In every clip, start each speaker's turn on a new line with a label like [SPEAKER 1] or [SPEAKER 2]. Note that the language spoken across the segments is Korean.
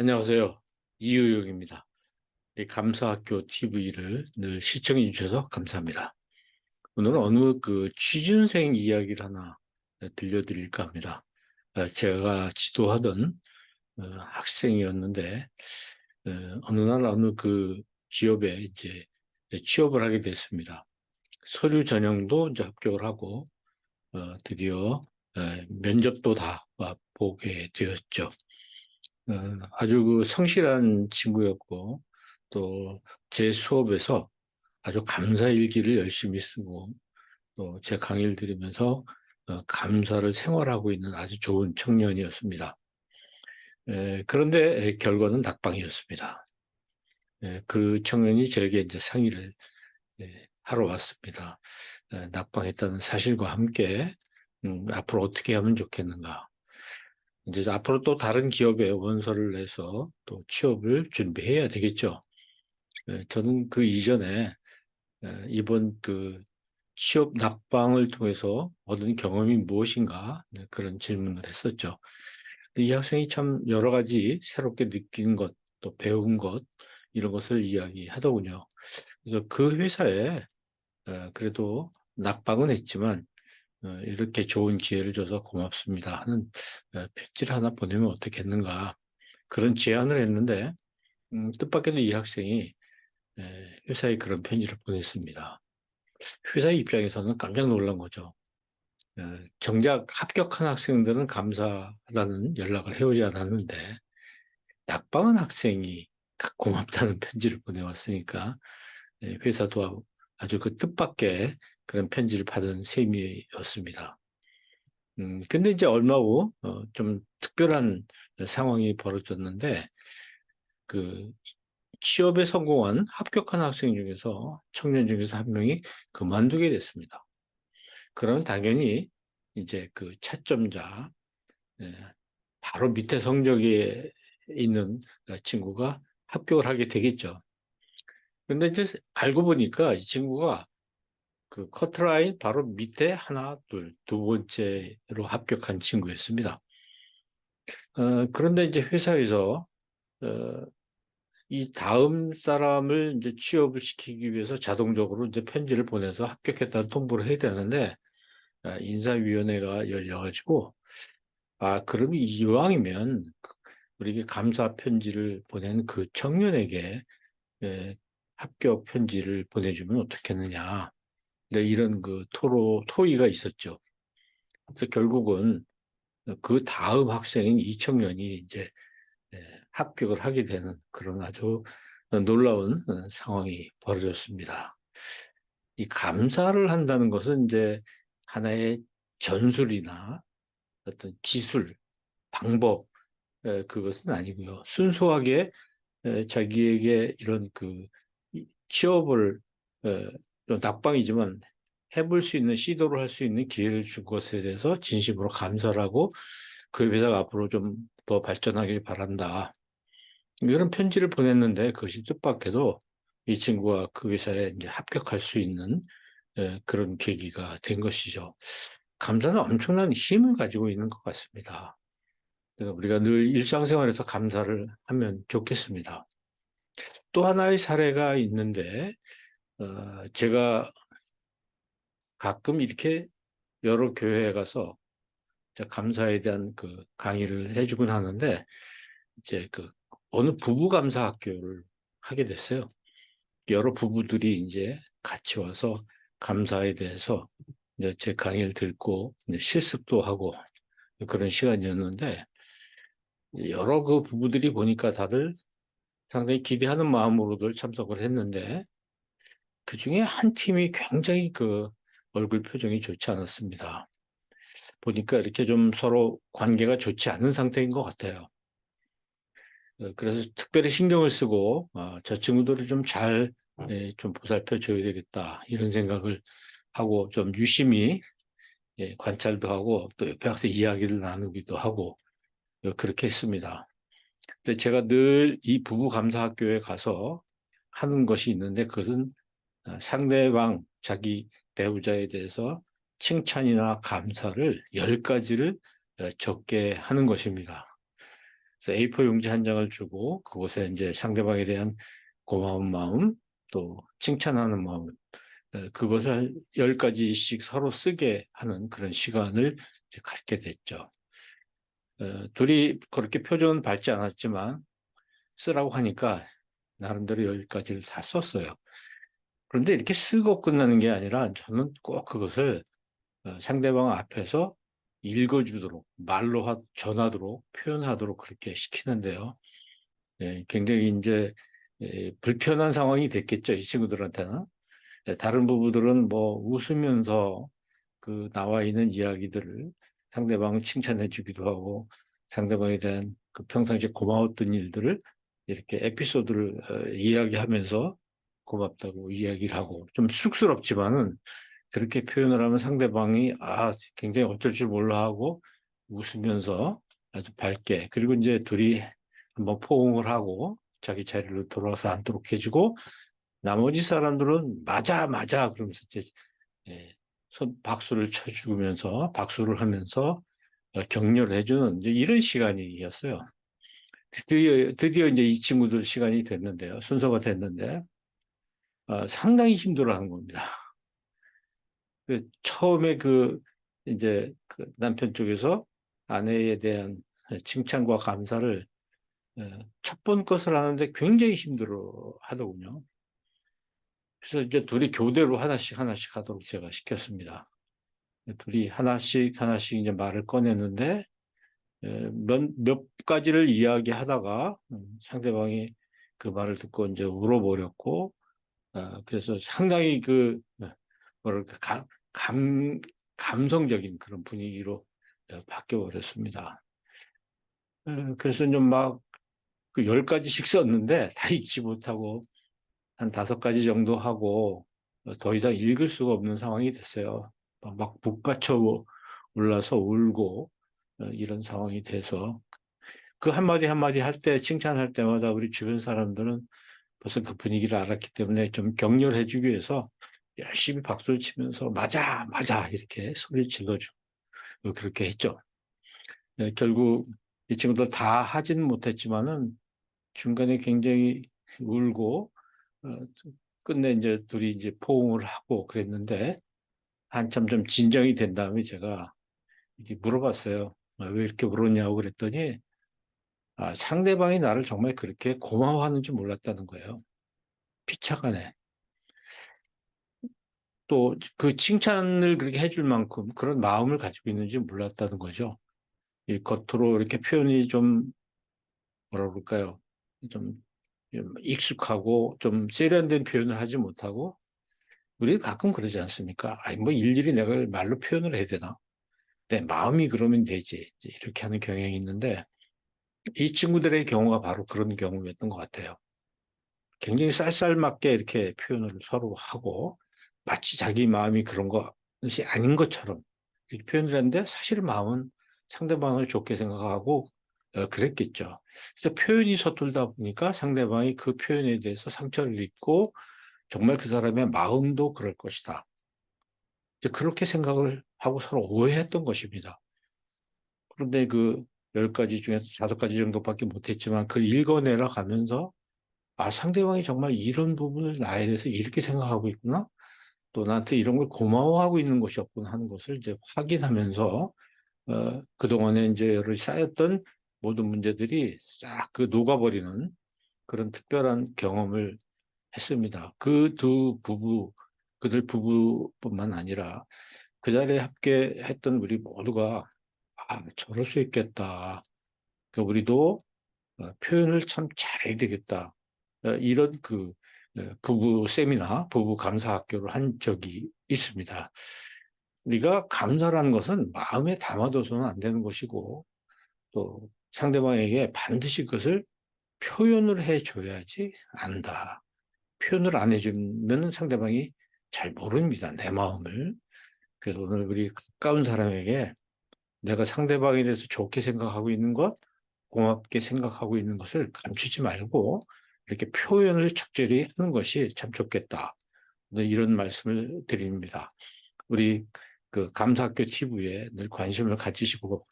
[SPEAKER 1] 안녕하세요. 이의용입니다. 이 감사학교 TV를 늘 시청해 주셔서 감사합니다. 오늘은 어느 취준생 이야기를 하나 들려드릴까 합니다. 제가 지도하던 학생이었는데 어느 날 어느 기업에 이제 취업을 하게 됐습니다. 서류 전형도 이제 합격을 하고 드디어 면접도 다 보게 되었죠. 아주 성실한 친구였고, 또 제 수업에서 아주 감사일기를 열심히 쓰고, 또 제 강의를 들으면서 감사를 생활하고 있는 아주 좋은 청년이었습니다. 그런데 결과는 낙방이었습니다. 그 청년이 저에게 이제 상의를 하러 왔습니다. 낙방했다는 사실과 함께 앞으로 어떻게 하면 좋겠는가. 이제 앞으로 또 다른 기업에 원서를 내서 또 취업을 준비해야 되겠죠. 저는 그 이전에 이번 취업 낙방을 통해서 얻은 경험이 무엇인가 그런 질문을 했었죠. 근데 이 학생이 참 여러 가지 새롭게 느낀 것, 또 배운 것 이런 것을 이야기하더군요. 그래서 그 회사에 그래도 낙방은 했지만 이렇게 좋은 기회를 줘서 고맙습니다 하는 편지를 하나 보내면 어떻겠는가 그런 제안을 했는데 뜻밖에도 이 학생이 회사에 그런 편지를 보냈습니다. 회사 입장에서는 깜짝 놀란 거죠. 정작 합격한 학생들은 감사하다는 연락을 해오지 않았는데 낙방한 학생이 고맙다는 편지를 보내왔으니까 회사도 아주 그 뜻밖의 그런 편지를 받은 셈이었습니다. 근데 이제 얼마 후 좀 특별한 상황이 벌어졌는데 그 취업에 성공한 합격한 학생 중에서 청년 중에서 한 명이 그만두게 됐습니다. 그러면 당연히 이제 그 채점자 예, 바로 밑에 성적에 있는 친구가 합격을 하게 되겠죠. 근데 이제 알고 보니까 이 친구가 그 커트라인 바로 밑에 하나, 둘, 두 번째로 합격한 친구였습니다. 그런데 이제 회사에서 어, 이 다음 사람을 이제 취업을 시키기 위해서 자동적으로 이제 편지를 보내서 합격했다는 통보를 해야 되는데 인사위원회가 열려가지고 그럼 이왕이면 우리에게 감사 편지를 보낸 그 청년에게 예, 합격 편지를 보내주면 어떻겠느냐. 네, 이런 토의가 있었죠. 그래서 결국은 그 다음 학생인 이 청년이 이제 합격을 하게 되는 그런 아주 놀라운 상황이 벌어졌습니다. 이 감사를 한다는 것은 이제 하나의 전술이나 어떤 기술, 방법, 그것은 아니고요. 순수하게 자기에게 이런 취업을 낙방이지만 해볼 수 있는 시도를 할 수 있는 기회를 준 것에 대해서 진심으로 감사를 하고 그 회사가 앞으로 좀 더 발전하길 바란다. 이런 편지를 보냈는데 그것이 뜻밖에도 이 친구가 그 회사에 이제 합격할 수 있는 그런 계기가 된 것이죠. 감사는 엄청난 힘을 가지고 있는 것 같습니다. 그래서 우리가 늘 일상생활에서 감사를 하면 좋겠습니다. 또 하나의 사례가 있는데, 제가 가끔 이렇게 여러 교회에 가서 감사에 대한 강의를 해주곤 하는데, 이제 어느 부부 감사 학교를 하게 됐어요. 여러 부부들이 이제 같이 와서 감사에 대해서 이제 제 강의를 듣고 이제 실습도 하고 그런 시간이었는데, 여러 그 부부들이 보니까 다들 상당히 기대하는 마음으로들 참석을 했는데, 그 중에 한 팀이 굉장히 얼굴 표정이 좋지 않았습니다. 보니까 이렇게 좀 서로 관계가 좋지 않은 상태인 것 같아요. 그래서 특별히 신경을 쓰고, 저 친구들을 좀 보살펴 줘야 되겠다, 이런 생각을 하고, 좀 유심히 관찰도 하고, 또 옆에 가서 이야기를 나누기도 하고, 그렇게 했습니다. 근데 제가 늘 이 부부 감사 학교에 가서 하는 것이 있는데, 그것은 상대방, 자기 배우자에 대해서 칭찬이나 감사를 10가지를 적게 하는 것입니다. 그래서 A4 용지 한 장을 주고 그곳에 이제 상대방에 대한 고마운 마음 또 칭찬하는 마음 그것을 한 10가지씩 서로 쓰게 하는 그런 시간을 이제 갖게 됐죠. 둘이 그렇게 표정은 밝지 않았지만 쓰라고 하니까 나름대로 10가지를 다 썼어요. 그런데 이렇게 쓰고 끝나는 게 아니라 저는 꼭 그것을 상대방 앞에서 읽어주도록 말로 전하도록 표현하도록 그렇게 시키는데요. 굉장히 이제 불편한 상황이 됐겠죠. 이 친구들한테는. 다른 부부들은 뭐 웃으면서 그 나와 있는 이야기들을 상대방을 칭찬해 주기도 하고 상대방에 대한 그 평상시에 고마웠던 일들을 이렇게 에피소드를 이야기하면서 고맙다고 이야기를 하고 좀 쑥스럽지만은 그렇게 표현을 하면 상대방이 굉장히 어쩔 줄 몰라 하고 웃으면서 아주 밝게 그리고 이제 둘이 한번 포옹을 하고 자기 자리로 돌아와서 앉도록 해주고 나머지 사람들은 맞아 맞아 그러면서 이제 박수를 쳐주면서 박수를 하면서 격려를 해주는 이제 이런 시간이었어요. 드디어 이제 이 친구들 시간이 됐는데요. 순서가 됐는데 상당히 힘들어하는 겁니다. 처음에 이제 그 남편 쪽에서 아내에 대한 칭찬과 감사를 첫 번 것을 하는데 굉장히 힘들어 하더군요. 그래서 이제 둘이 교대로 하나씩 하도록 제가 시켰습니다. 둘이 하나씩 이제 말을 꺼냈는데 몇 가지를 이야기하다가 상대방이 그 말을 듣고 이제 울어버렸고 그래서 상당히 뭐랄까 감성적인 그런 분위기로 바뀌어 버렸습니다. 그래서 좀 막 그 10가지씩 썼는데 다 읽지 못하고 한 5가지 정도 하고 더 이상 읽을 수가 없는 상황이 됐어요. 막 북받쳐 올라서 울고 이런 상황이 돼서 그 한마디 한마디 할 때 칭찬할 때마다 우리 주변 사람들은 벌써 그 분위기를 알았기 때문에 좀 격려를 해주기 위해서 열심히 박수를 치면서 맞아 맞아 이렇게 소리를 질러주고 그렇게 했죠. 결국 이 친구들 다 하지는 못했지만은 중간에 굉장히 울고 어, 끝내 이제 둘이 이제 포옹을 하고 그랬는데 한참 좀 진정이 된 다음에 제가 이렇게 물어봤어요. 왜 이렇게 울었냐고 그랬더니 상대방이 나를 정말 그렇게 고마워하는지 몰랐다는 거예요. 피차간에. 또 그 칭찬을 그렇게 해줄 만큼 그런 마음을 가지고 있는지 몰랐다는 거죠. 이 겉으로 이렇게 표현이 좀 뭐라 그럴까요? 좀 익숙하고 좀 세련된 표현을 하지 못하고 우리 가끔 그러지 않습니까? 아니 뭐 일일이 내가 말로 표현을 해야 되나? 내 마음이 그러면 되지. 이렇게 하는 경향이 있는데 이 친구들의 경우가 바로 그런 경우였던 것 같아요. 굉장히 쌀쌀맞게 이렇게 표현을 서로 하고 마치 자기 마음이 그런 것이 아닌 것처럼 이렇게 표현을 했는데 사실 마음은 상대방을 좋게 생각하고 그랬겠죠. 그래서 표현이 서툴다 보니까 상대방이 그 표현에 대해서 상처를 입고 정말 그 사람의 마음도 그럴 것이다. 이제 그렇게 생각을 하고 서로 오해했던 것입니다. 그런데 그 10가지 중에 5가지 정도밖에 못했지만 그 읽어내라 가면서 상대방이 정말 이런 부분을 나에 대해서 이렇게 생각하고 있구나. 또 나한테 이런 걸 고마워하고 있는 것이었구나 하는 것을 이제 확인하면서 그동안에 이제 여러 쌓였던 모든 문제들이 싹 녹아버리는 그런 특별한 경험을 했습니다. 그 두 부부, 그들 부부뿐만 아니라 그 자리에 함께했던 우리 모두가 저럴 수 있겠다. 그러니까 우리도 표현을 참 잘해야 되겠다. 이런 부부 세미나, 부부 감사 학교를 한 적이 있습니다. 우리가 감사라는 것은 마음에 담아둬서는 안 되는 것이고 또 상대방에게 반드시 그것을 표현을 해줘야지 안다. 표현을 안 해주면 상대방이 잘 모릅니다. 내 마음을. 그래서 오늘 우리 가까운 사람에게 내가 상대방에 대해서 좋게 생각하고 있는 것, 고맙게 생각하고 있는 것을 감추지 말고 이렇게 표현을 적절히 하는 것이 참 좋겠다. 이런 말씀을 드립니다. 우리 그 감사학교 TV에 늘 관심을 가지시고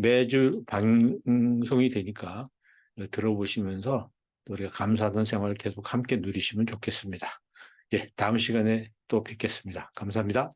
[SPEAKER 1] 매주 방송이 되니까 들어보시면서 우리가 감사하던 생활을 계속 함께 누리시면 좋겠습니다. 예, 다음 시간에 또 뵙겠습니다. 감사합니다.